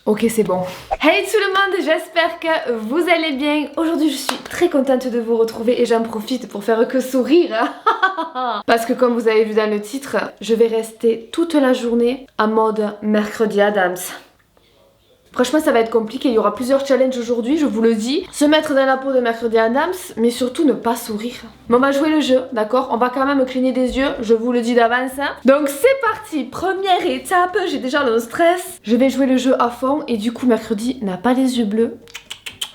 Ok, c'est bon. Hey tout le monde, j'espère que vous allez bien. Aujourd'hui je suis très contente de vous retrouver et j'en profite pour faire que sourire. Parce que comme vous avez vu dans le titre, je vais rester toute la journée en mode mercredi Addams. Franchement ça va être compliqué, il y aura plusieurs challenges aujourd'hui, je vous le dis. Se mettre dans la peau de mercredi Addams, mais surtout ne pas sourire. Mais on va jouer le jeu, d'accord? On va quand même cligner des yeux, je vous le dis d'avance. Donc c'est parti, première étape, j'ai déjà le stress. Je vais jouer le jeu à fond et du coup mercredi n'a pas les yeux bleus.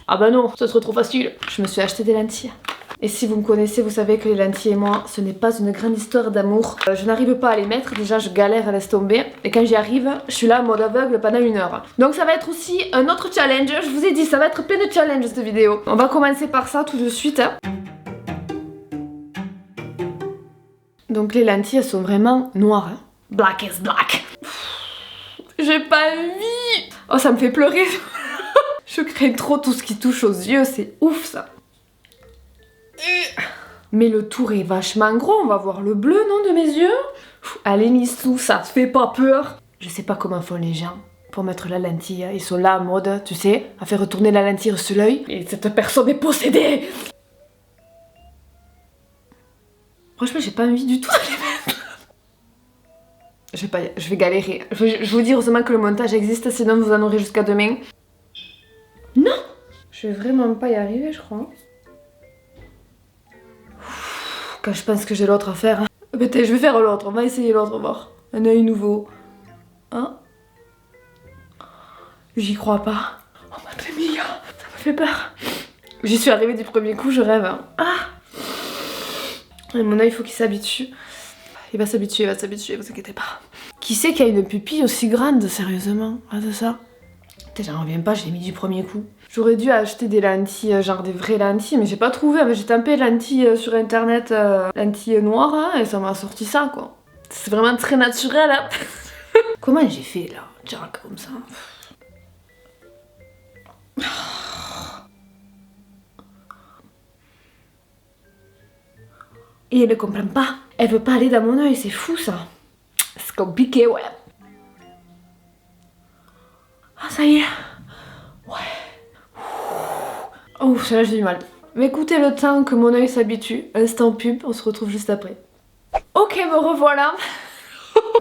Ah bah non, ce serait trop facile. Je me suis acheté des lentilles. Et si vous me connaissez, vous savez que les lentilles et moi, ce n'est pas une grande histoire d'amour. Je n'arrive pas à les mettre, déjà je galère à laisser tomber. Et quand j'y arrive, je suis là en mode aveugle pendant 1 heure. Donc ça va être aussi un autre challenge. Je vous ai dit, ça va être plein de challenges cette vidéo. On va commencer par ça tout de suite. Donc les lentilles, elles sont vraiment noires. Black is black. J'ai pas envie. Oh, ça me fait pleurer. Je crains trop tout ce qui touche aux yeux, c'est ouf ça. Mais le tour est vachement gros, on va voir le bleu, non, de mes yeux? Allez, Missou, ça te fait pas peur? Je sais pas comment font les gens pour mettre la lentille. Ils sont là en mode, tu sais, à faire retourner la lentille sur l'œil. Et cette personne est possédée! Franchement, j'ai pas envie du tout de les mettre. Je vais galérer. Je vous dis heureusement que le montage existe, sinon vous en aurez jusqu'à demain. Non! Je vais vraiment pas y arriver, je crois. Quand je pense que j'ai l'autre à faire. Peut-être je vais faire l'autre, on va essayer l'autre, on va voir. Un œil nouveau. Hein? J'y crois pas. Oh ma mia, ça me fait peur. J'y suis arrivée du premier coup, je rêve. Ah! Et mon œil, il faut qu'il s'habitue. Il va s'habituer, vous inquiétez pas. Qui c'est qui a une pupille aussi grande, sérieusement? Ah, de ça? Putain, j'en reviens pas, je l'ai mis du premier coup. J'aurais dû acheter des lentilles, genre des vraies lentilles, mais j'ai pas trouvé. J'ai tapé lentilles sur internet, lentilles noires, hein, et ça m'a sorti ça, quoi. C'est vraiment très naturel, hein. Comment j'ai fait, là, Jack, comme ça? Et elle ne comprend pas. Elle veut pas aller dans mon œil, c'est fou, ça. C'est compliqué, ouais. Ah, ça y est. Ouais. Oh, celle-là j'ai du mal. Mais écoutez le temps que mon œil s'habitue. Instant pub, on se retrouve juste après. Ok, me revoilà.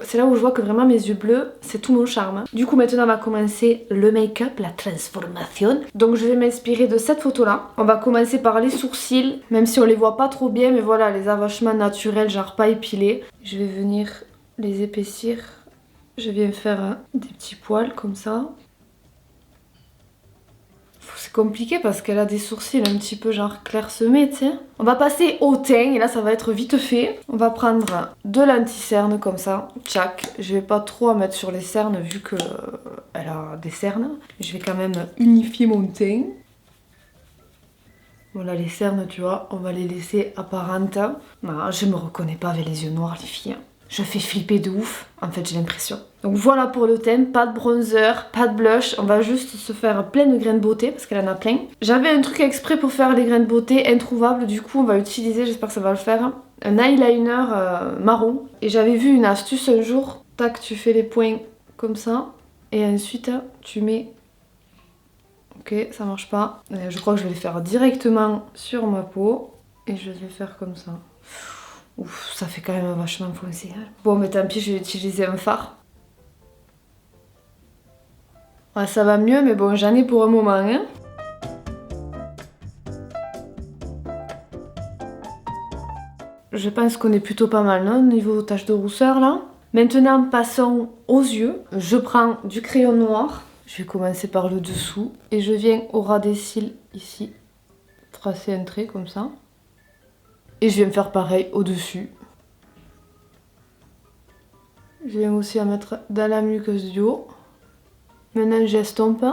C'est là où je vois que vraiment mes yeux bleus, c'est tout mon charme. Du coup maintenant on va commencer le make-up, la transformation. Donc je vais m'inspirer de cette photo là. On va commencer par les sourcils, même si on les voit pas trop bien, mais voilà, les avachements naturels, genre pas épilés. Je vais venir les épaissir. Je viens faire des petits poils comme ça. C'est compliqué parce qu'elle a des sourcils un petit peu genre clairsemés, tu sais. On va passer au teint et là ça va être vite fait. On va prendre de l'anti-cerne comme ça, tchac. Je vais pas trop en mettre sur les cernes vu que elle a des cernes. Je vais quand même unifier mon teint. Voilà les cernes, tu vois, on va les laisser apparentes. Non, je me reconnais pas avec les yeux noirs les filles. Je fais flipper de ouf, en fait j'ai l'impression. Donc voilà pour le teint, pas de bronzer, pas de blush, on va juste se faire plein de grains de beauté parce qu'elle en a plein. J'avais un truc exprès pour faire les grains de beauté introuvable, du coup on va utiliser, j'espère que ça va le faire, un eyeliner marron. Et j'avais vu une astuce un jour, tac tu fais les points comme ça et ensuite tu mets... Ok, ça marche pas. Je crois que je vais les faire directement sur ma peau et je vais faire comme ça. Ouf, ça fait quand même vachement foncé. Hein. Bon, mais tant pis, je vais utiliser un fard. Ouais, ça va mieux, mais bon, j'en ai pour un moment. Hein. Je pense qu'on est plutôt pas mal, non, au niveau taches de rousseur, là. Maintenant, passons aux yeux. Je prends du crayon noir. Je vais commencer par le dessous. Et je viens au ras des cils, ici, tracer un trait comme ça. Et je viens me faire pareil au-dessus. Je viens aussi à mettre dans la muqueuse du haut. Maintenant j'estompe.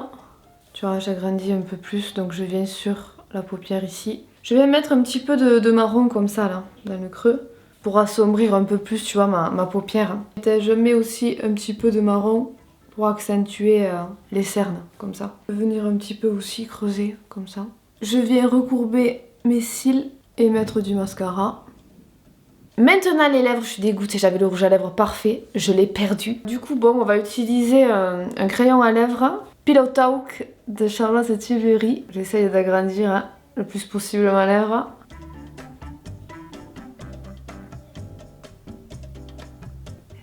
Tu vois, j'agrandis un peu plus, donc je viens sur la paupière ici. Je vais mettre un petit peu de marron comme ça, là, dans le creux, pour assombrir un peu plus, tu vois, ma paupière. Et je mets aussi un petit peu de marron pour accentuer les cernes, comme ça. Je vais venir un petit peu aussi creuser, comme ça. Je viens recourber mes cils et mettre du mascara. Maintenant les lèvres, je suis dégoûtée, j'avais le rouge à lèvres parfait, je l'ai perdu. Du coup bon, on va utiliser un crayon à lèvres, Pillow Talk de Charlotte Tilbury. J'essaye d'agrandir hein, le plus possible ma lèvre.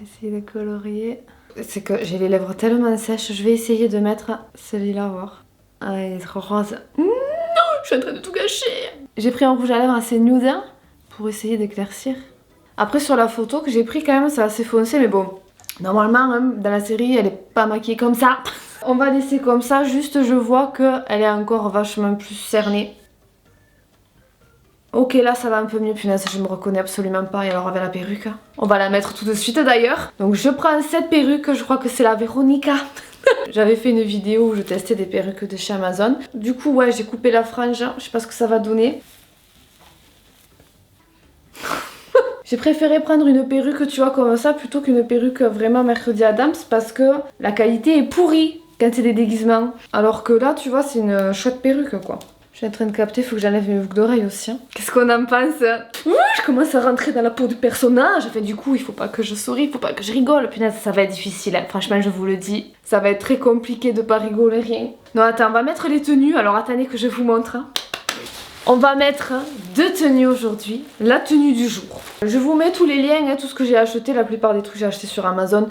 Essayer de colorier. C'est que j'ai les lèvres tellement sèches, je vais essayer de mettre celui-là, voir. Ah, il est trop rose. Non, je suis en train de tout gâcher. J'ai pris un rouge à lèvres assez nude hein, pour essayer d'éclaircir. Après sur la photo que j'ai pris quand même c'est assez foncé mais bon. Normalement hein, dans la série elle est pas maquillée comme ça. On va laisser comme ça, juste je vois qu'elle est encore vachement plus cernée. Ok là ça va un peu mieux, punaise je me reconnais absolument pas et alors avec la perruque. On va la mettre tout de suite d'ailleurs. Donc je prends cette perruque, je crois que c'est la Véronica. J'avais fait une vidéo où je testais des perruques de chez Amazon. Du coup ouais j'ai coupé la frange, je sais pas ce que ça va donner. J'ai préféré prendre une perruque, tu vois, comme ça, plutôt qu'une perruque vraiment Mercredi Adams, parce que la qualité est pourrie quand c'est des déguisements. Alors que là, tu vois, c'est une chouette perruque, quoi. Je suis en train de capter, faut que j'enlève mes boucles d'oreilles aussi. Hein. Qu'est-ce qu'on en pense? Je commence à rentrer dans la peau du personnage. Enfin, du coup, il faut pas que je souris, il faut pas que je rigole. Punaise, ça va être difficile, hein. Franchement, je vous le dis. Ça va être très compliqué de pas rigoler, rien. Non, attends, on va mettre les tenues. Alors, attendez que je vous montre. Hein. On va mettre deux tenues aujourd'hui, la tenue du jour. Je vous mets tous les liens, hein, tout ce que j'ai acheté, la plupart des trucs j'ai acheté sur Amazon.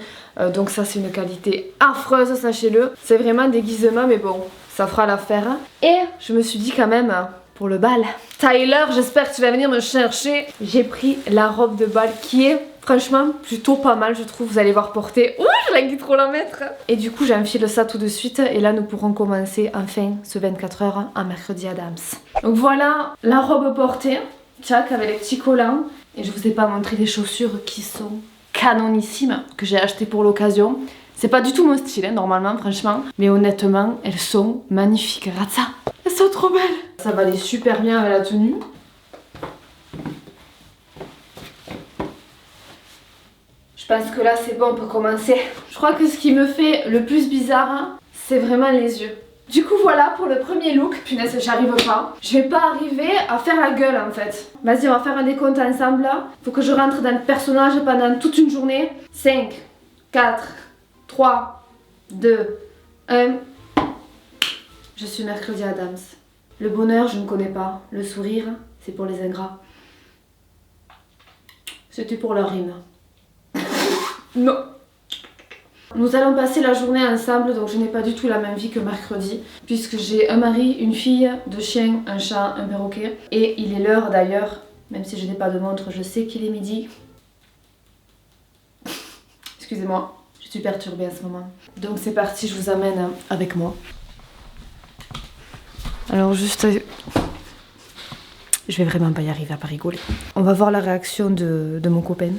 Donc ça c'est une qualité affreuse, sachez-le. C'est vraiment un déguisement mais bon, ça fera l'affaire. Et je me suis dit quand même, pour le bal, Tyler, j'espère que tu vas venir me chercher. J'ai pris la robe de bal qui est franchement plutôt pas mal je trouve, vous allez voir porter. Ouh, je l'ai trop la mettre. Et du coup j'enfile ça tout de suite et là nous pourrons commencer enfin ce 24 heures à Mercredi Adams. Donc voilà la robe portée, tchac, avec les petits collants. Et je vous ai pas montré les chaussures qui sont canonissimes, que j'ai achetées pour l'occasion. C'est pas du tout mon style hein, normalement franchement, mais honnêtement elles sont magnifiques, regarde ça. Elles sont trop belles. Ça va aller super bien avec la tenue. Je pense que là c'est bon, on peut commencer. Je crois que ce qui me fait le plus bizarre, hein, c'est vraiment les yeux. Du coup voilà pour le premier look. Punaise j'arrive pas. Je vais pas arriver à faire la gueule en fait. Vas-y on va faire un décompte ensemble là. Faut que je rentre dans le personnage pendant toute une journée. 5, 4, 3, 2, 1. Je suis Mercredi Adams. Le bonheur je ne connais pas. Le sourire c'est pour les ingrats. C'était pour la rime. Non. Nous allons passer la journée ensemble, donc je n'ai pas du tout la même vie que mercredi, puisque j'ai un mari, une fille, deux chiens, un chat, un perroquet. Et il est l'heure d'ailleurs, même si je n'ai pas de montre, je sais qu'il est midi. Excusez-moi, je suis perturbée à ce moment. Donc c'est parti, je vous amène avec moi. Alors juste... Je vais vraiment pas y arriver à pas rigoler. On va voir la réaction de mon copain.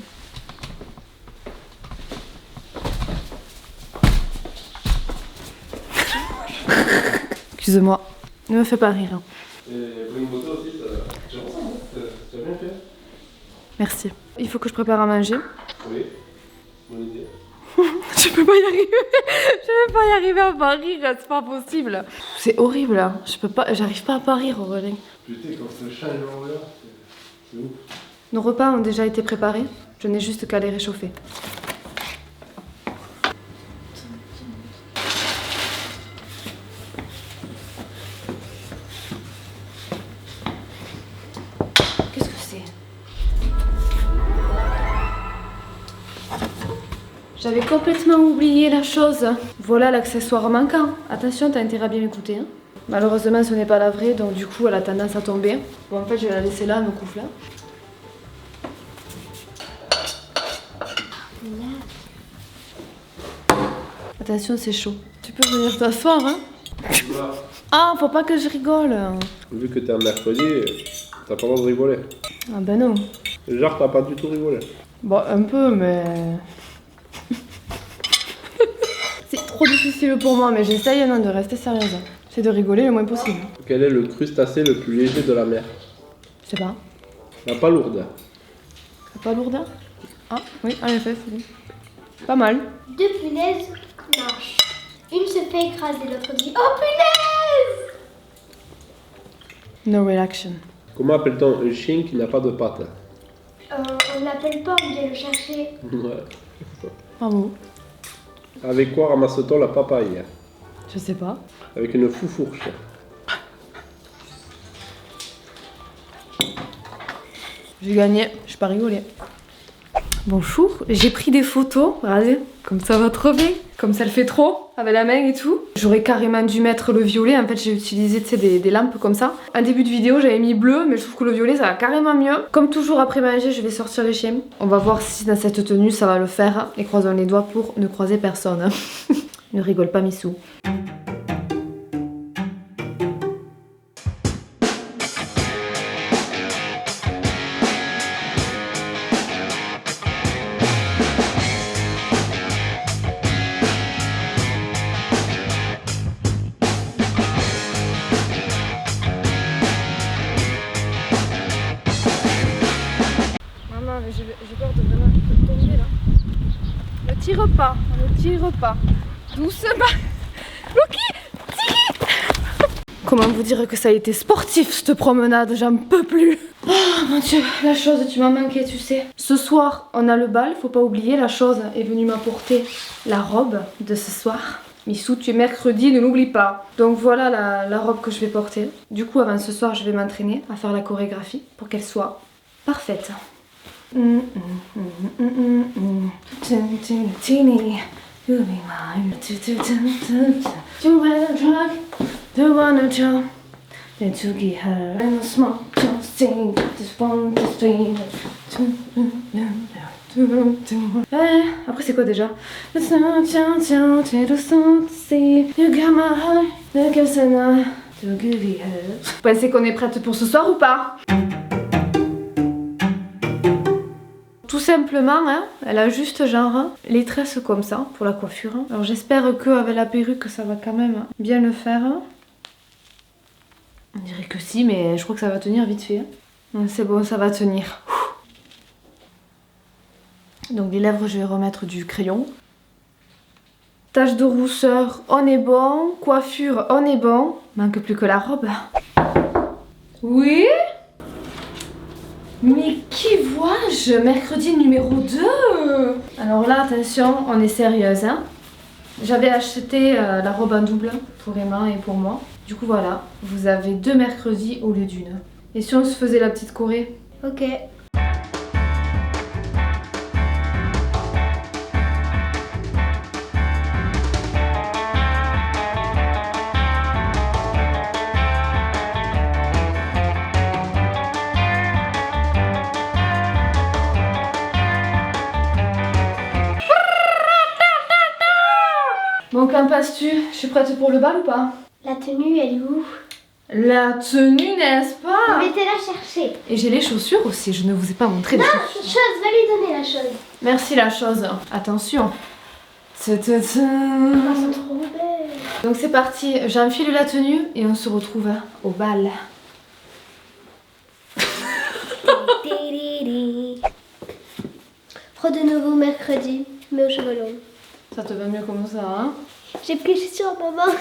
Excuse-moi, ne me fais pas rire. Et une moto aussi, ça bien fait. Merci. Il faut que je prépare à manger. Oui, bonne idée. Je peux pas y arriver. Je vais pas y arriver à pas rire, c'est pas possible. C'est horrible, hein. J'arrive pas à pas rire, Aurélien. Putain, quand ça change l'envers, c'est ouf. Nos repas ont déjà été préparés. Je n'ai juste qu'à les réchauffer. Qu'est-ce que c'est? J'avais complètement oublié la chose. Voilà l'accessoire manquant. Attention, t'as intérêt à bien m'écouter. Hein. Malheureusement, ce n'est pas la vraie, donc du coup, elle a tendance à tomber. Bon, en fait, je vais la laisser là, elle me couvre là. Attention, c'est chaud. Tu peux venir t'asseoir, hein? Ah, faut pas que je rigole. Vu que t'es un mercredi, t'as pas le droit de rigoler. Ah ben non. Genre, t'as pas du tout rigolé. Bon, un peu, mais... C'est trop difficile pour moi, mais j'essaye non, de rester sérieuse. C'est de rigoler le moins possible. Quel est le crustacé le plus léger de la mer? Je sais pas. La palourde. C'est pas lourd? Ah, oui, en effet, c'est bon. Pas mal. Deux punaises marchent. Une se fait écraser, l'autre dit « Oh punaise !» No reaction. Comment appelle-t-on un chien qui n'a pas de pattes? Un On l'appelle pas, on vient le chercher. Ouais. Bravo. Avec quoi ramasse-t-on la papaye? Je sais pas. Avec une foufourche. J'ai gagné, je suis pas rigolée. Bonjour, j'ai pris des photos, regardez, comme ça va trop bien, comme ça le fait trop, avec la main et tout. J'aurais carrément dû mettre le violet, en fait j'ai utilisé des lampes comme ça. En début de vidéo j'avais mis bleu, mais je trouve que le violet ça va carrément mieux. Comme toujours après manger, je vais sortir les chiens. On va voir si dans cette tenue ça va le faire, et croisons les doigts pour ne croiser personne. Ne rigole pas Missou. J'ai peur de vraiment tomber là. Ne tire pas, ne tire pas. Doucement. Loki, tire. Comment vous dire que ça a été sportif cette promenade, j'en peux plus. Oh mon dieu, la chose, tu m'as manqué, tu sais. Ce soir, on a le bal, faut pas oublier, la chose est venue m'apporter la robe de ce soir. Missou, tu es mercredi, ne l'oublie pas. Donc voilà la robe que je vais porter. Du coup, avant ce soir, je vais m'entraîner à faire la chorégraphie pour qu'elle soit parfaite. Après c'est quoi déjà? Vous pensez qu'on est prête pour ce soir ou pas? Tout simplement, hein, elle a juste genre les tresses comme ça pour la coiffure. Alors j'espère qu'avec la perruque ça va quand même bien le faire. On dirait que si, mais je crois que ça va tenir vite fait. C'est bon, ça va tenir. Donc les lèvres, je vais remettre du crayon. Tache de rousseur, on est bon. Coiffure, on est bon. Manque plus que la robe. Oui? Mais qui vois-je? Mercredi numéro 2. Alors là, attention, on est sérieuse. Hein, j'avais acheté la robe en double pour Emma et pour moi. Du coup, voilà, vous avez 2 mercredis au lieu d'une. Et si on se faisait la petite choré? Ok. Bon, qu'en passes-tu? Je suis prête pour le bal ou pas? La tenue, elle est où? La tenue, n'est-ce pas? Je vais te la chercher. Et j'ai les chaussures aussi, je ne vous ai pas montré les Non, chaussures. chose, va lui donner la chose. Merci la chose. Attention. Elles sont trop belles. Donc c'est parti, j'enfile la tenue et on se retrouve au bal. Re de nouveau mercredi, mais aux cheveux longs. Ça te va mieux comme ça, hein? J'ai pris sur maman.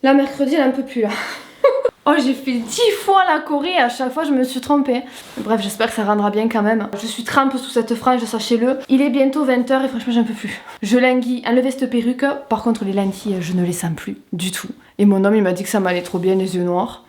Là, mercredi, elle est un peu plus là. Oh, j'ai fait 10 fois la choré et à chaque fois je me suis trompée. Bref, j'espère que ça rendra bien quand même. Je suis trempe sous cette frange, sachez-le. Il est bientôt 20 h et franchement j'en peux plus. Je languis, enlever cette perruque. Par contre les lentilles, je ne les sens plus du tout. Et mon homme il m'a dit que ça m'allait trop bien les yeux noirs.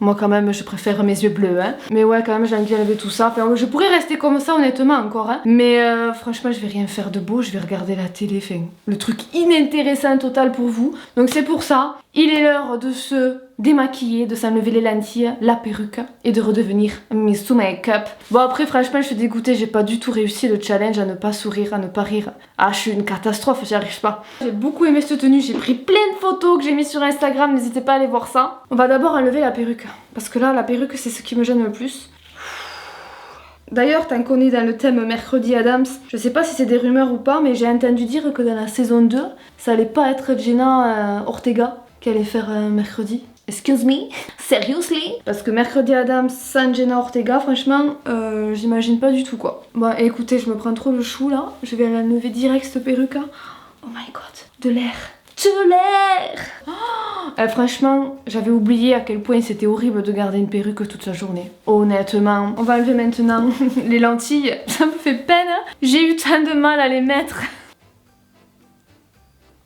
Moi quand même je préfère mes yeux bleus hein. Mais ouais quand même j'ai envie d'enlever tout ça. Enfin, je pourrais rester comme ça honnêtement encore hein. Mais franchement je vais rien faire de beau, je vais regarder la télé. Enfin, le truc inintéressant total pour vous. Donc c'est pour ça, il est l'heure de se démaquiller, de s'enlever les lentilles, la perruque et de redevenir Miss Make-up. Bon après franchement je suis dégoûtée, j'ai pas du tout réussi le challenge à ne pas sourire, à ne pas rire. Ah je suis une catastrophe, j'y arrive pas. J'ai beaucoup aimé cette tenue, j'ai pris plein de photos que j'ai mis sur Instagram, n'hésitez pas à aller voir ça. On va d'abord enlever la perruque, parce que là la perruque c'est ce qui me gêne le plus. D'ailleurs, tant qu'on est dans le thème Mercredi Addams, je sais pas si c'est des rumeurs ou pas, mais j'ai entendu dire que dans la saison 2, ça allait pas être Jenna Ortega qui allait faire mercredi. Excuse me? Seriously? Parce que Mercredi Addams sans Jenna Ortega, franchement, j'imagine pas du tout quoi. Bon, écoutez, je me prends trop le chou là, je vais l'enlever direct cette perruque. Oh my god, de l'air. De l'air! Oh, franchement, j'avais oublié à quel point c'était horrible de garder une perruque toute la journée. Honnêtement, on va enlever maintenant les lentilles. Ça me fait peine. J'ai eu tant de mal à les mettre.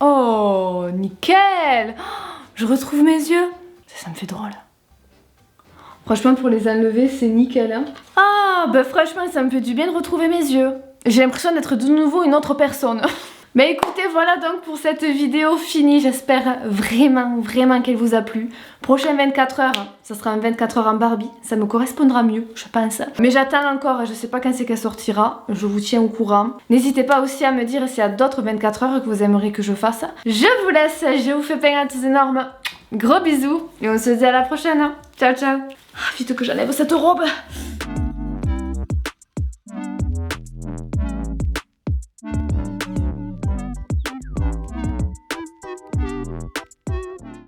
Oh, nickel! Je retrouve mes yeux. Ça me fait drôle. Franchement, pour les enlever, c'est nickel. Hein. Ah, bah franchement, ça me fait du bien de retrouver mes yeux. J'ai l'impression d'être de nouveau une autre personne. Mais écoutez, voilà donc pour cette vidéo finie, j'espère vraiment qu'elle vous a plu. Prochain 24 heures, ça sera un 24 heures en Barbie, ça me correspondra mieux, je pense. Mais j'attends encore, je sais pas quand c'est qu'elle sortira, je vous tiens au courant. N'hésitez pas aussi à me dire s'il y a d'autres 24 heures que vous aimeriez que je fasse. Je vous laisse, je vous fais plein de tous énormes gros bisous et on se dit à la prochaine. Ciao ciao. Ah, vite que j'enlève cette robe.